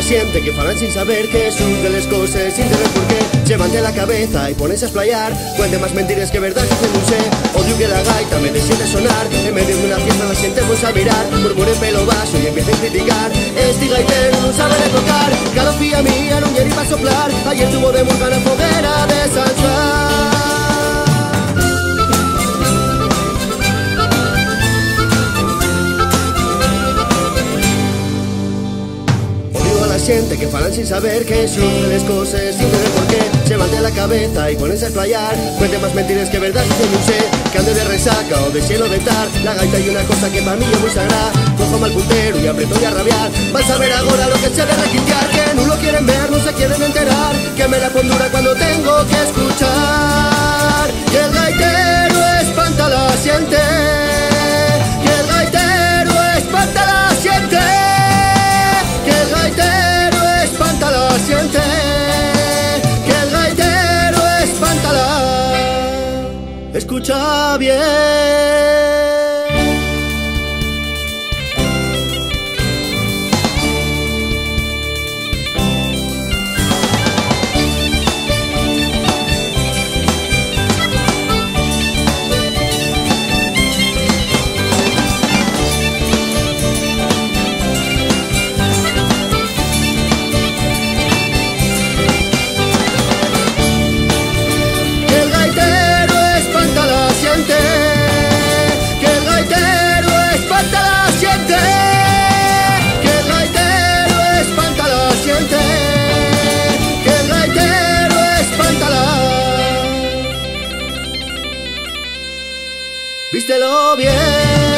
la siente que falan sin saber que son de les coses sin tener por qué. Levante la cabeza y pones a esplayar, cuente más mentiras que verdad que no sé. Odio que la gaita me desciende sonar, en medio de una fiesta la sentemos a mirar. Murmure pelo vaso y empieza a criticar, este gaitero no sabe de tocar. Cada fía mía non quiere pa soplar, ayer tuvo de mulgar a foguera de salsa. Siente que falan sin saber que son de les coses sin tener por qué. Levante la cabeza y pones a explayar, cuente más mentiras que verdad que no sé. Que ande de resaca o de cielo de tar, la gaita hay una cosa que para mí es muy sagrada. Cojo mal puntero y aprieto y a rabiar, vas a ver ahora lo que se de requintear. Que no lo quieren ver, no se quieren enterar, que me la pondura cuando tengo que escuchar. Que el gaitero espanta la siente, que el gaitero espanta la siente, que el gaitero espanta la siente, que el gaitero espanta la. Escucha bien. Vístelo bien.